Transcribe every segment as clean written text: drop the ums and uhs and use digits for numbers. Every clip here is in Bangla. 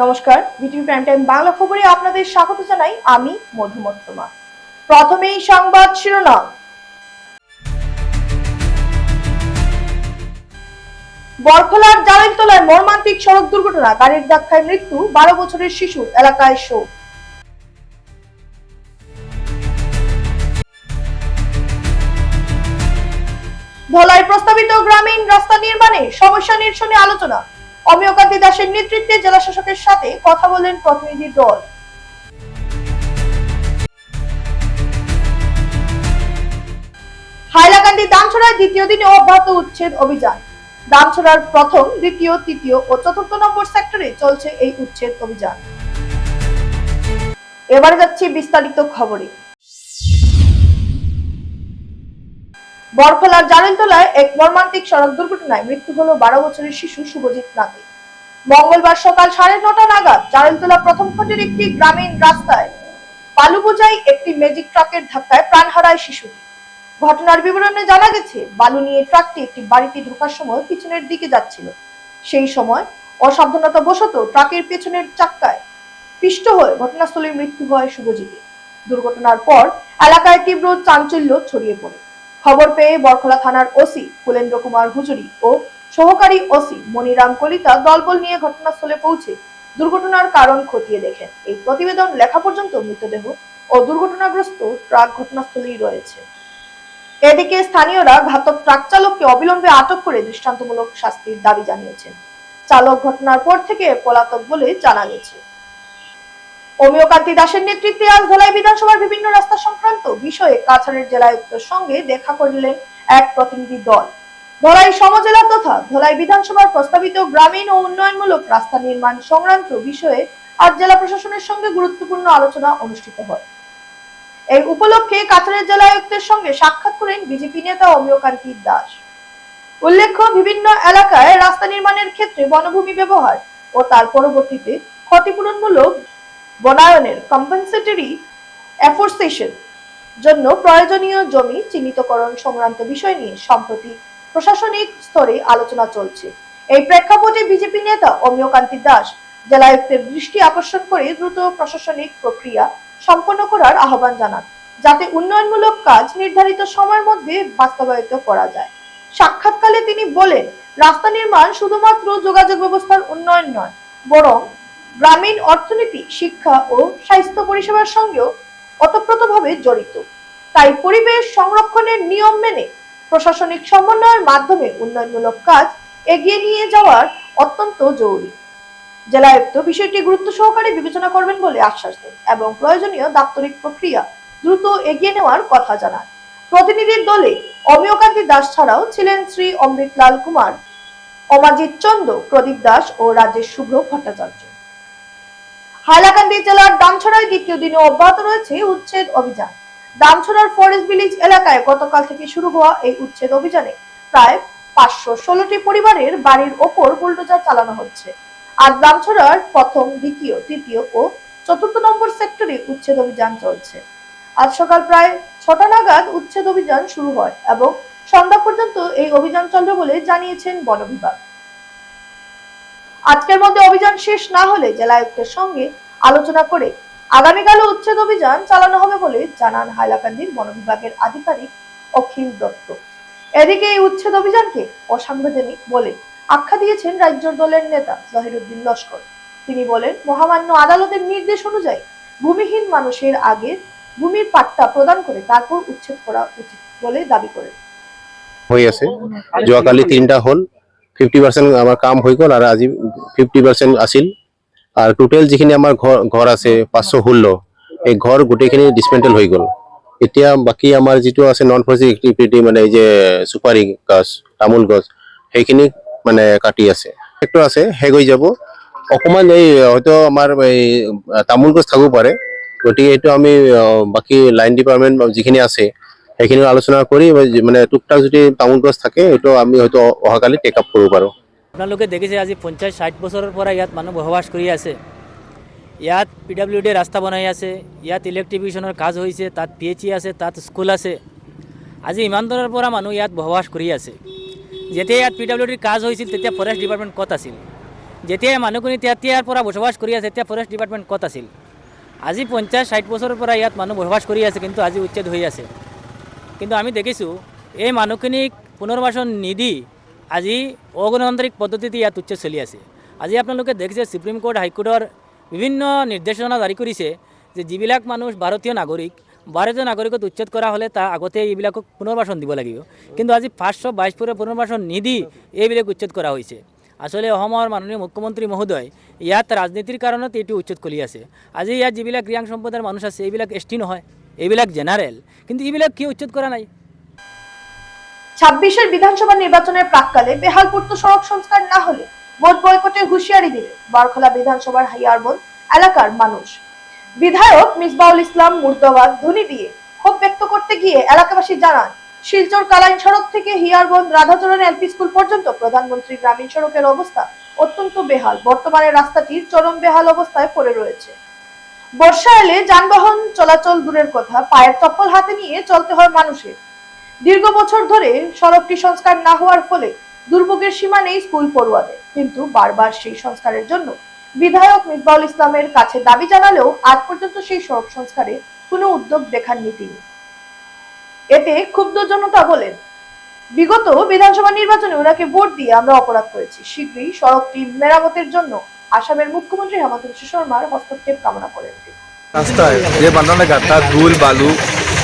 নমস্কার, বিটিভি প্রাইম টাইম বাংলা খবরে আপনাদের স্বাগত জানাই আমি মধুমত্তমা। প্রথমেই সংবাদ শিরোনাম। বরখলার জারেলতলায় মর্মান্তিক সড়ক দুর্ঘটনা, গাড়ির ধাক্কায় মৃত্যু 12 বছরের শিশু, এলাকায় শোক। ধলাই প্রস্তাবিত গ্রামীণ রাস্তা নির্মাণে সমস্যা নিরসনে আলোচনা, অমিয়কান্তি দাসের নেতৃত্বে জেলা শাসকের সাথে কথা বলেন প্রতিনিধি দল। হাইলাকান্দি দামছড়ায় দ্বিতীয় দিনে অব্যাহত উচ্ছেদ অভিযান। দামছড়ার প্রথম, দ্বিতীয়, তৃতীয় ও চতুর্থ নম্বর সেক্টরে চলছে এই উচ্ছেদ অভিযান। এবারে যাচ্ছি বিস্তারিত খবরে। বরখলার জারেলতলায় এক মর্মান্তিক সড়ক দুর্ঘটনায় মৃত্যু হলো 12 বছরের শিশু শুভজিৎ নাথে। মঙ্গলবার সকাল 9:30 নাগাদ জারেলতলা প্রথম খণ্ডের একটি গ্রামীণ রাস্তায় বালু বোঝাই একটি ম্যাজিক ট্রাকের ধাক্কায় প্রাণ হারায় শিশুটি। ঘটনার বিবরণে জানা গেছে, বালু নিয়ে ট্রাকটি একটি বাড়িতে ঢোকার সময় পিছনের দিকে যাচ্ছিল। সেই সময় অসাবধানতাবশত ট্রাকের পেছনের চাক্কায় পিষ্ট হয়ে ঘটনাস্থলে মৃত্যু হয় শুভজিতের। দুর্ঘটনার পর এলাকায় তীব্র চাঞ্চল্য ছড়িয়ে পড়ে। খবর পেয়ে বরখলা থানার ওসি কুলেন্দ্র কুমার হুজুরি ও সহকারী ওসি মনিরাম কলিতা দলবল নিয়ে ঘটনাস্থলে পৌঁছে দুর্ঘটনার কারণ খতিয়ে দেখেন। এই প্রতিবেদন লেখা পর্যন্ত মৃতদেহ ও দুর্ঘটনাগ্রস্ত ট্রাক ঘটনাস্থলেই রয়েছে। এদিকে স্থানীয়রা ঘাতক ট্রাক চালককে অবিলম্বে আটক করে দৃষ্টান্তমূলক শাস্তির দাবি জানিয়েছেন। চালক ঘটনার পর থেকে পলাতক বলে জানা গেছে। অমিয়কান্তি দাসের নেতৃত্বে আজ ধলাই বিধানসভার বিভিন্ন রাস্তা সংক্রান্ত বিষয়ে কাছাড়ের জেলায়ুক্তের সঙ্গে দেখা করলেন এক প্রতিনিধি দল। ধলাই সমজেলা তথা ধলাই বিধানসভার প্রস্তাবিত গ্রামীণ ও উন্নয়নমূলক রাস্তা নির্মাণ সংক্রান্ত বিষয়ে আজ জেলা প্রশাসনের সঙ্গে গুরুত্বপূর্ণ আলোচনা অনুষ্ঠিত হয়। এই উপলক্ষে কাছাড়ের জেলায়ুক্তের সঙ্গে সাক্ষাৎ করেন বিজেপি নেতা অমিয়কান্তি দাস। উল্লেখ্য, বিভিন্ন এলাকায় রাস্তা নির্মাণের ক্ষেত্রে বনভূমি ব্যবহার ও তার পরবর্তীতে ক্ষতিপূরণমূলক বনায়নের কম্পেনসেটরি এফোর্সেশন জন্য প্রয়োজনীয় জমি চিহ্নিতকরণ সংক্রান্ত বিষয় নিয়ে সম্প্রতি প্রশাসনিক স্তরে আলোচনা চলছে। এই প্রেক্ষাপটে বিজেপি নেতা অমিয়কান্তি দাস জেলায়ুক্তের দৃষ্টি আকর্ষণ করে দ্রুত প্রশাসনিক প্রক্রিয়া সম্পন্ন করার আহ্বান জানান, যাতে উন্নয়নমূলক কাজ নির্ধারিত সময়ের মধ্যে বাস্তবায়িত করা যায়। সাক্ষাৎকালে তিনি বলেন, রাস্তা নির্মাণ শুধুমাত্র যোগাযোগ ব্যবস্থার উন্নয়ন নয়, বরং গ্রামীণ অর্থনীতি, শিক্ষা ও স্বাস্থ্য পরিষেবার সঙ্গেও ওতপ্রোতভাবে জড়িত। তাই পরিবেশ সংরক্ষণের নিয়ম মেনে প্রশাসনিক সমন্বয়ের মাধ্যমে উন্নয়নমূলক কাজ এগিয়ে নিয়ে যাওয়ার অত্যন্ত জরুরি। জেলায়ুক্ত বিষয়টি গুরুত্ব সহকারে বিবেচনা করবেন বলে আশ্বাস দেন এবং প্রয়োজনীয় দাপ্তরিক প্রক্রিয়া দ্রুত এগিয়ে নেওয়ার কথা জানান। প্রতিনিধির দলে অমিয়কান্তি দাস ছাড়াও ছিলেন শ্রী অমৃতলাল কুমার, অমাজিৎ চন্দ্র, প্রদীপ দাস ও রাজেশ শুভ্র ভট্টাচার্য। হাইলাকান্দি জেলার দামছড়ায় দ্বিতীয় দিনে অব্যাহত রয়েছে উচ্ছেদ অভিযান। দামছড়ার ফরেস্ট ভিলেজ এলাকায় গতকাল থেকে শুরু হওয়া এই উচ্ছেদ অভিযানে প্রায় 516টি পরিবারের বাড়ির ওপর বুলডোজার চালানো হচ্ছে। আজ দামছড়ার প্রথম, দ্বিতীয়, তৃতীয় ও চতুর্থ নম্বর সেক্টরে উচ্ছেদ অভিযান চলছে। আজ সকাল প্রায় 6টা নাগাদ উচ্ছেদ অভিযান শুরু হয় এবং সন্ধ্যা পর্যন্ত এই অভিযান চলবে বলে জানিয়েছেন বন বিভাগ। আজকের মধ্যে অভিযান শেষ না হলে জেলায়ুক্তের সঙ্গে আলোচনা করে আগামীকালও উচ্ছেদ অভিযান চালানো হবে বলে জানান হাইলাকান্দির বন বিভাগের আধিকারিক অখিল দত্ত। এদিকে এই উচ্ছেদ অভিযানকে অসাংবিধানিক বলে আখ্যা দিয়েছেন রাজ্য দলের নেতা জহিরুদ্দিন লস্কর। তিনি বলেন, মহামান্য আদালতের নির্দেশ অনুযায়ী ভূমিহীন মানুষের আগে ভূমির পাট্টা প্রদান করে তারপর উচ্ছেদ করা উচিত বলে দাবি করেন। হৈ আছে যোৱাকালি 3টা হল 50% আমাৰ কাম হৈ গ'ল আৰু আজি 50% আছিল আৰু টোটেল যিখিনি আমাৰ ঘৰ আছে 516 এই ঘৰ গোটেইখিনি ডিসমেন্টেল হৈ গ'ল। এতিয়া বাকি আমাৰ যিটো আছে নন ফৰেস্ট এক্টিভিটি মানে এই যে সুপারি গছ, তামোল গছ সেইখিনি মানে কাটি আছে। ফেক্টৰ আছে শেষ হৈ যাব। অকমান এই হয়তো আমাৰ এই তামোল গছ থাকিব পাৰে, গতিকে এইটো আমি বাকি লাইন ডিপাৰ্টমেন্ট যিখিনি আছে সেইখিনি আলোচনা কৰি মানে টুকটাক যদি তামোল গছ থাকে এইটো আমি হয়তো অহাকালি টেক আপ কৰিব পাৰোঁ। আপোনালোকে দেখিছে আজি 50-60 বছৰৰ পৰা ইয়াত মানুহ বসবাস কৰি আছে। ইয়াত PWD ৰাস্তা বনাই আছে, ইয়াত ইলেক্ট্ৰিফিকেশ্যনৰ কাজ হৈছে, তাত PHE আছে, তাত স্কুল আছে। আজি ইমান দূৰৰ পৰা মানুহ ইয়াত বসবাস কৰি আছে। যেতিয়া ইয়াত PWD কাজ হৈছিল তেতিয়া ফৰেষ্ট ডিপাৰ্টমেণ্ট ক'ত আছিল? যেতিয়া মানুহখিনি তেতিয়াৰ পৰা বসবাস কৰি আছে তেতিয়া ফৰেষ্ট ডিপাৰ্টমেণ্ট ক'ত আছিল? আজি 50-60 বছৰৰ পৰা ইয়াত মানুহ বসবাস কৰি আছে, কিন্তু আজি উচ্ছেদ হৈ আছে। কিন্তু আমি দেখিছোঁ এই মানুহখিনিক পুনৰ্বাসন নিদি আজি অগণতান্ত্ৰিক পদ্ধতিতে ইয়াত উচ্ছেদ চলি আছে। আজি আপোনালোকে দেখিছে সুপ্ৰিম কোৰ্ট হাইকোৰ্টৰ বিভিন্ন নিৰ্দেশনা জাৰি কৰিছে যে যিবিলাক মানুহ ভাৰতীয় নাগৰিকত উচ্ছেদ কৰা হ'লে তাৰ আগতে এইবিলাকক পুনৰ্বাসন দিব লাগিব, কিন্তু আজি 522 পুনৰ্বাসন নিদি এইবিলাক উচ্ছেদ কৰা হৈছে। আসলে অসমৰ মাননীয় মুখ্যমন্ত্ৰী মহোদয় ইয়াত ৰাজনীতিৰ কাৰণত এইটো উচ্ছেদ কৰি আছে। আজি ইয়াত যিবিলাক ৰিয়াং সম্প্ৰদায়ৰ মানুহ আছে এইবিলাক এছটি নহয়, এইবিলাক জেনাৰেল, কিন্তু এইবিলাক কিয় উচ্ছেদ কৰা নাই? 26-এর বিধানসভা নির্বাচনের প্রাককালে বেহালপূর্ত সড়ক সংস্কার না হলে ভোট বয়কটের হুঁশিয়ারি দিলেন বারখোলা বিধানসভার হাইয়ারবন এলাকার মানুষ। বিধায়ক মিসবাউল ইসলাম মুর্দাবাদ ধ্বনি দিয়ে ক্ষোভ ব্যক্ত করতে গিয়ে এলাকাবাসী জানান, শিলচর কালাইন সড়ক থেকে হিয়ারবন রাধাচরণ এলপি স্কুল পর্যন্ত প্রধানমন্ত্রী গ্রামীণ সড়কের অবস্থা অত্যন্ত বেহাল। বর্তমানে রাস্তাটির চরম বেহাল অবস্থায় পড়ে রয়েছে। বর্ষা এলে যানবাহন চলাচল দূরের কথা, পায়ের চপ্পল হাতে নিয়ে চলতে হয় মানুষের। দীর্ঘ বছর ধরে সড়কটি সংস্কার না হওয়ার ফলে দুর্ভোগের সীমা নেই স্কুল পড়ুয়াদের, কিন্তু বারবার সেই সংস্কারের জন্য বিধায়ক মিসবাউল ইসলামের কাছে দাবি জানালেও আজ পর্যন্ত সেই সড়ক সংস্কারে কোনো উদ্যোগ দেখাননি তিনি। এতে ক্ষুব্ধ জনতা বলেন, বিগত বিধানসভা নির্বাচনে ওনাকে ভোট দিয়ে আমরা অপরাধ করেছি, শীঘ্রই সড়কটি মেরামতের জন্য আসামের মুখ্যমন্ত্রী হেমন্ত বিশ্ব শর্মার হস্তক্ষেপ কামনা করেন। রাস্তায় যে বানানো গাঁথা ধুল বালু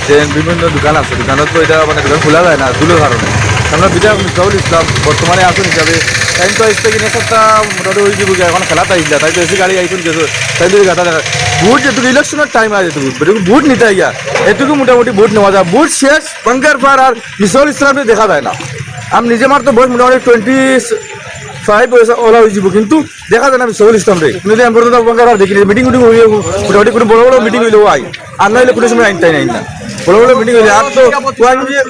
যে বিভিন্ন দোকান আছে, দোকানত তো এটা মানে দোকান খোলা যায় না ধুলের কারণে। আমরা বিধায়ক মিসবাউল ইসলাম বর্তমানে আসুন হিসাবে টাইম তো আসতে কিনে সপ্তাহ মোটামুটি হয়ে যাব, এখন খেলাতে আসলে তাই তো এসে গাড়ি আইসুন গেছো তাই যদি গাঁথা দেখা ভোট যেটুকু ইলেকশনের টাইম আছে যেটুকু ভোট নিতে আইয়া এটুকু মোটামুটি ভোট নেওয়া যায়। ভোট শেষ বাঙ্কার পার আর মিসবাউল ইসলামকে দেখা যায় না। আমি নিজে মার তো বয়স মোটামুটি 25 ওলা হয়ে যাব, কিন্তু দেখা যায় না মিসবাউল ইসলাম রে কিন্তু আমি পর্যন্ত বাঙ্কার দেখি মিটিং হয়ে মোটামুটি কোনো বড় বড় মিটিং হইলেও আই আর নইলে কোনো সময় আইনটাই নাই না বড় বড় মিটিং হইলে আর তো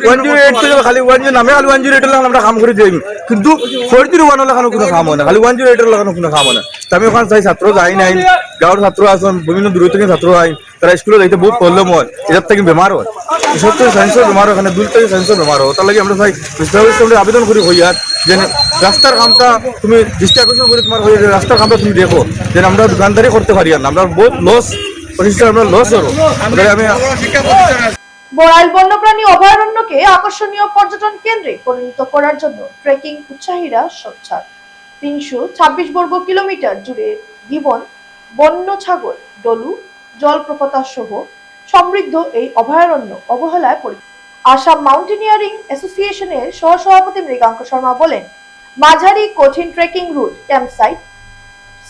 108 থেকে খালি 108 নামে খালি 108 এর আমরা কাম করে দিই, কিন্তু 401 হলে কোনো কাম হয় না, খালি 108 এর লাগানো কোনো কাম হয় না। আমি ওখানে চাই ছাত্র যাই নাই, গাঁৱৰ ছাত্র আসুন, বিভিন্ন দূর থেকে ছাত্র আই, তারা স্কুলে যাইতে বহুত প্রবলেম হয়, এটার থেকে বেমার হয়, এসব থেকে সায়েন্সের বেমার হয়, দূর থেকে সায়েন্সের বেমার হয়। তার লাগে আমরা চাই মিসবাউল ইসলামকে আবেদন করি হইয়ার যে রাস্তার কামটা তুমি দৃষ্টি আকর্ষণ করে তোমার হয়ে রাস্তার কামটা তুমি দেখো, যে আমরা দোকানদারি করতে পারি না, আমরা বহুত লস প্রতিষ্ঠান আমরা লস হবো। আমি বড়াইল বন্যপ্রাণী অভয়ারণ্যকে আকর্ষণীয় পর্যটন কেন্দ্রে পরিণত করার জন্য ট্রেকিং উৎসাহীরা সোচ্চার। 326 বর্গ কিলোমিটার জুড়ে গিবন, বন্য ছাগল, ডলু, জলপ্রপাত সহ সমৃদ্ধ এই অভয়ারণ্য অবহেলায় পড়ে। আসাম মাউন্টেনিয়ারিং অ্যাসোসিয়েশনের সহসভাপতি মৃগাঙ্ক শর্মা বলেন, মাঝারি কঠিন trekking route, campsite,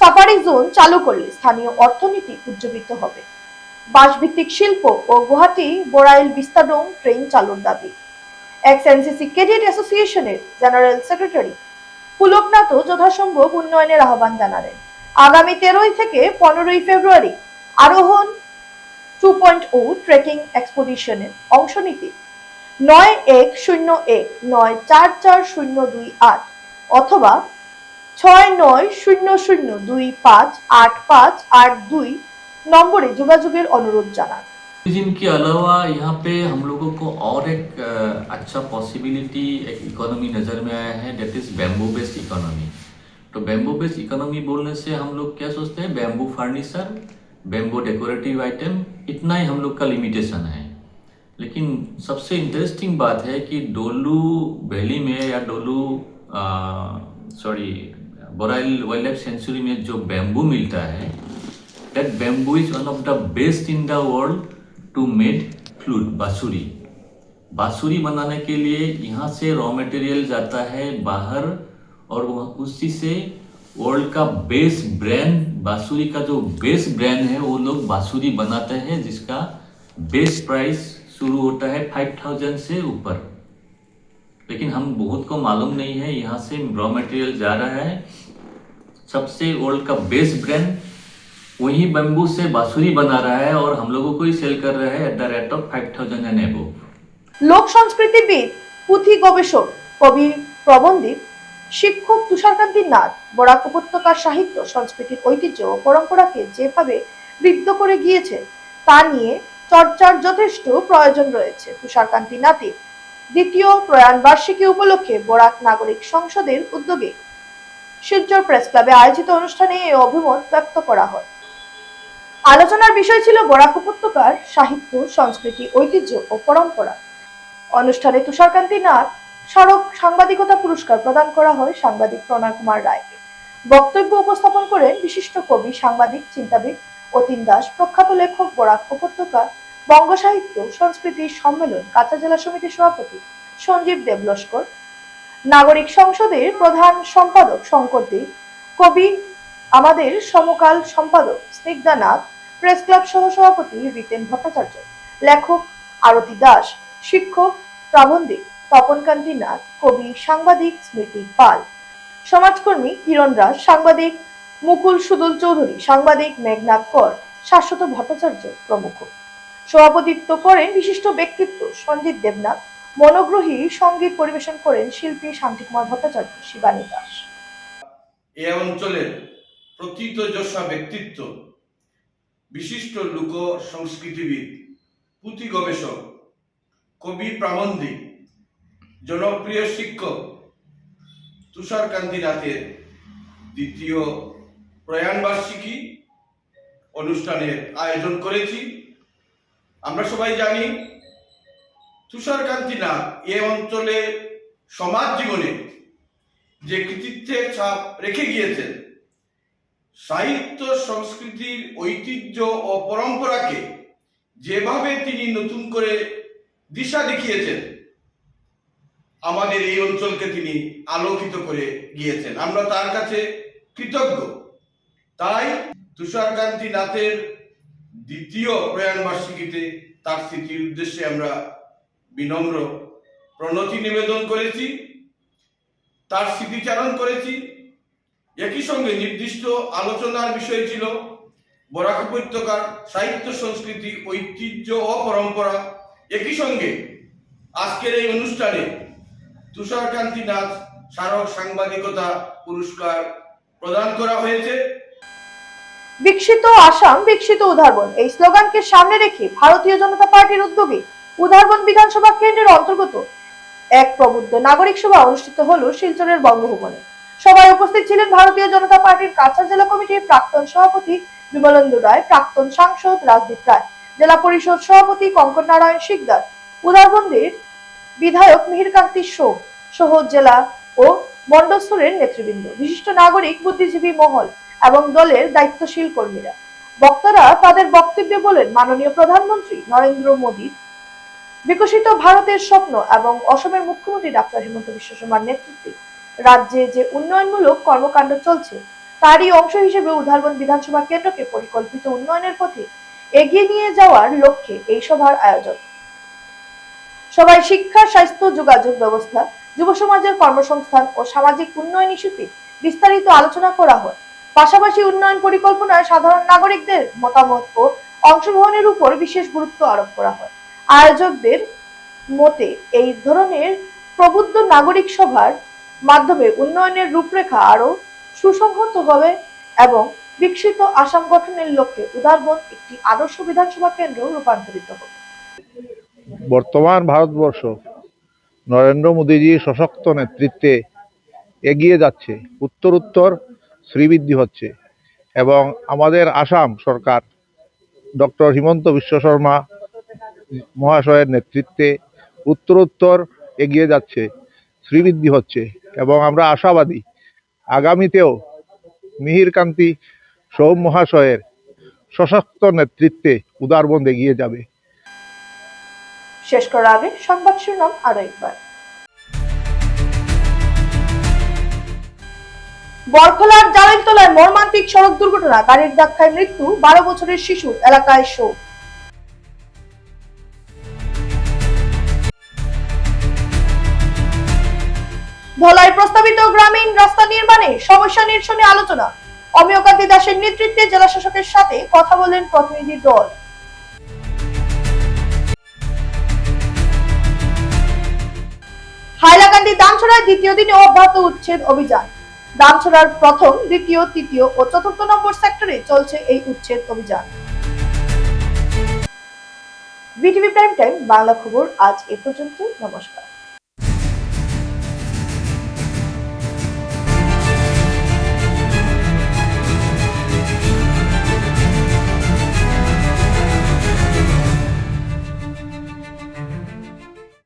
safari zone চালু করলে স্থানীয় অর্থনীতি উজ্জীবিত হবে। বাঁশভিত্তিক শিল্প ও গুয়াহাটি বড়াইল বিস্তাডোম ট্রেন চালুর দাবি। এক্স এনসিসি ক্যাডেট অ্যাসোসিয়েশনের জেনারেল সেক্রেটারি পুলকনাথ যথাসম্ভব উন্নয়নের আহ্বান জানালেন। আগামী 13 থেকে 15 ফেব্রুয়ারি আরোহণ 2.0 ট্রেকিং এক্সপোজিশনে অংশ নিতে 9101944028 অথবা 6900258582 নম্বরে যোগাযোগের অনুরোধ জানান। इनके अलावा यहाँ पे हम लोगों को और एक अच्छा पॉसिबिलिटी एक इकोनॉमी नज़र में आया है, that is bamboo based economy. तो बैम्बू बेस्ड इकोनॉमी बोलने से हम लोग क्या सोचते हैं, bamboo furniture, bamboo decorative item, इतना ही हम लोग का लिमिटेशन है। लेकिन सबसे इंटरेस्टिंग बात है कि डोलू वैली में या डोलू बड़ाइल वाइल्ड लाइफ सेंचुरी में जो बैम्बू मिलता है, that bamboo is one of the best in the world to make flute, बांसुरी। बांसुरी बनाने के लिए यहाँ से रॉ मटेरियल जाता है बाहर और उसी से वर्ल्ड का बेस्ट ब्रांड, बांसुरी का जो बेस्ट ब्रांड है वो लोग बांसुरी बनाते हैं, जिसका बेस्ट प्राइस शुरू होता है 5000 से ऊपर। लेकिन हम बहुत को मालूम नहीं है, यहाँ से रॉ मटेरियल जा रहा है, सबसे वर्ल्ड का बेस्ट ब्रांड वही बैम्बू से बांसुरी बना रहा है और हम लोगों को ही सेल कर रहा है at the rate of 5000 and above. লোক সংস্কৃতিবিদ, পুঁথি গবেষক, কবি, প্রবন্ধিত, শিক্ষক তুষারকান্তি নাথ বরাক উপত্যকার সাহিত্য, সংস্কৃতির ঐতিহ্য ও পরম্পরাকে যেভাবে ঋদ্ধ করে গিয়েছেন তা নিয়ে চর্চার যথেষ্ট প্রয়োজন রয়েছে। তুষারকান্তি নাথের দ্বিতীয় প্রয়াণ বার্ষিকী উপলক্ষে বরাক নাগরিক সংসদের উদ্যোগে শিলচর প্রেস ক্লাবে আয়োজিত অনুষ্ঠানে এই অভিমত ব্যক্ত করা হয়। আলোচনার বিষয় ছিল বরাক উপত্যকার সাহিত্য, সংস্কৃতি, ঐতিহ্য ও পরম্পরা। অনুষ্ঠানে তুষারকান্তি নাথ স্মারক সাংবাদিকতা পুরস্কার প্রদান করা হয় সাংবাদিক প্রণয় কুমার রায়কে। বক্তব্য উপস্থাপন করেন বিশিষ্ট কবি, সাংবাদিক, চিন্তাবিদ অতীন দাস, প্রখ্যাত লেখক, বরাক উপত্যকা বঙ্গ সাহিত্য সংস্কৃতি সম্মেলন কাঁচা জেলা সমিতির সভাপতি সঞ্জীব দেবলস্কর, নাগরিক সংসদের প্রধান সম্পাদক শঙ্কর দে, কবি আমাদের সমকাল সম্পাদক স্নিগ্ধা নাথ, প্রেস ক্লাব সহ সভাপতি রিতেন ভট্টাচার্য, লেখক আরতি দাস, শিক্ষক প্রাবন্ধিক তপনকান্তি নাথ, কবি সাংবাদিক স্মৃতি পাল, সমাজকর্মী কিরণ রাজ, সাংবাদিক মুকুল সুদল চৌধুরী, সাংবাদিক মেঘনাথ কর, শাশ্বত ভট্টাচার্য প্রমুখ। সভাপতিত্ব করেন বিশিষ্ট ব্যক্তিত্ব সঞ্জিত দেবনাথ। মনোগ্রহী সঙ্গীত পরিবেশন করেন শিল্পী শান্তিকুমার ভট্টাচার্য, শিবানী দাস। এ অঞ্চলের প্রথিতযশা ব্যক্তিত্ব, বিশিষ্ট লোক সংস্কৃতিবিদ, পুঁথি গবেষক, কবি প্রাবন্ধিক, জনপ্রিয় শিক্ষক তুষারকান্তি নাথের দ্বিতীয় প্রয়াণ বার্ষিকী অনুষ্ঠানের আয়োজন করেছি। আমরা সবাই জানি তুষারকান্তি নাথ এ অঞ্চলে সমাজ জীবনে যে কৃতিত্বের ছাপ রেখে গিয়েছেন, সাহিত্য সংস্কৃতির ঐতিহ্য ও পরম্পরাকে যেভাবে তিনি নতুন করে দিশা দেখিয়েছেন, আমাদের এই অঞ্চলকে তিনি আলোকিত করে গিয়েছেন। আমরা তার কাছে কৃতজ্ঞ। তাই তুষারকান্তি নাথের দ্বিতীয় প্রয়াণ বার্ষিকীতে তার স্মৃতির উদ্দেশ্যে আমরা বিনম্র প্রণতি নিবেদন করেছি, তার স্মৃতিচারণ করেছি। একই সঙ্গে নির্দিষ্ট আলোচনার বিষয় ছিল বরাক উপত্যকার সাহিত্য সংস্কৃতি ঐতিহ্য ও পরম্পরা। একই সঙ্গে আজকের এই অনুষ্ঠানে তুষারকান্তি নাথ স্মারক সাংবাদিকতা পুরস্কার প্রদান করা হয়েছে। বিকশিত আসাম, বিকশিত উদারবন এই স্লোগানকে সামনে রেখে ভারতীয় জনতা পার্টির উদ্যোগে উদারবন বিধানসভা কেন্দ্রের অন্তর্গত এক প্রবুদ্ধ নাগরিক সভা অনুষ্ঠিত হলো শিলচরের বঙ্গভবনে। সভায় উপস্থিত ছিলেন ভারতীয় জনতা পার্টির কাছাড় জেলা কমিটির প্রাক্তন সভাপতি বিমলেন্দু রায়, প্রাক্তন সাংসদ রাজদীপ রায়, জেলা পরিষদ সভাপতি কঙ্কন নারায়ণ শিকদার, উদারবন্দের বিধায়ক মিহিরকান্তি শোক সহ জেলা ও মন্ডল স্তরের নেতৃবৃন্দ, বিশিষ্ট নাগরিক, বুদ্ধিজীবী মহল এবং দলের দায়িত্বশীল কর্মীরা। বক্তারা তাদের বক্তব্যে বলেন, মাননীয় প্রধানমন্ত্রী নরেন্দ্র মোদী বিকশিত ভারতের স্বপ্ন এবং অসমের মুখ্যমন্ত্রী ডাক্তার হিমন্ত বিশ্ব শর্মার নেতৃত্বে রাজ্যে যে উন্নয়নমূলক কর্মকাণ্ড চলছে, তারই অংশ হিসেবে উদারবন বিধানসভা কেন্দ্রকে পরিকল্পিত উন্নয়নের পথে এগিয়ে নিয়ে যাওয়ার লক্ষ্যে এই সভার আয়োজন। সবাই শিক্ষা, স্বাস্থ্য, যোগাযোগ ব্যবস্থা, যুব সমাজের কর্মসংস্থান ও সামাজিক উন্নয়ন ইস্যুতে বিস্তারিত আলোচনা করা হয়। পাশাপাশি উন্নয়ন পরিকল্পনায় সাধারণ নাগরিকদের মতামত ও অংশগ্রহণের উপর বিশেষ গুরুত্ব আরোপ করা হয়। আয়োজকদের মতে এই ধরনের প্রবুদ্ধ নাগরিক সভার মাধ্যমে উন্নয়নের রূপরেখা আরো সুসংহত হবে এবং বিকশিত আসাম গঠনের লক্ষ্যে উদারবন একটি আদর্শ বিধানসভা কেন্দ্র রূপান্তরিত হবে। বর্তমান ভারতবর্ষ নরেন্দ্র মোদীজির সশক্ত নেতৃত্বে এগিয়ে যাচ্ছে, উত্তরোত্তর শ্রীবৃদ্ধি হচ্ছে এবং আমাদের আসাম সরকার ডক্টর হিমন্ত বিশ্ব শর্মা মহাশয়ের নেতৃত্বে উত্তরোত্তর এগিয়ে যাচ্ছে, শ্রীবৃদ্ধি হচ্ছে এবং আমরা আশাবাদী আগামীতেও মিহিরকান্তি সৌম মহাশয়ের সশক্ত নেতৃত্বে উদারবন এগিয়ে যাবে। শেষ করার আগে সংবাদ শিরোনাম আরো একবার। বরখলার জারেলতলায় মর্মান্তিক সড়ক দুর্ঘটনা, গাড়ির ধাক্কায় মৃত্যু, 12 বছরের শিশু, এলাকায় শোক। ধলাই প্রস্তাবিত গ্রামীণ রাস্তা নির্মাণে সমস্যা নিরসনে আলোচনা, অমিয়কান্তি দাসের নেতৃত্বে জেলা শাসকের সাথে কথা বলেন প্রতিনিধি দল। হাইলাকান্দি দামছড়ায় দ্বিতীয় দিনে অব্যাহত উচ্ছেদ অভিযান। দামছড়ার প্রথম, দ্বিতীয়, তৃতীয় ও চতুর্থ নম্বর সেক্টরে চলছে এই উচ্ছেদ অভিযান। বিটিভি প্রাইম টাইম বাংলা খবর আজ এ পর্যন্ত। নমস্কার।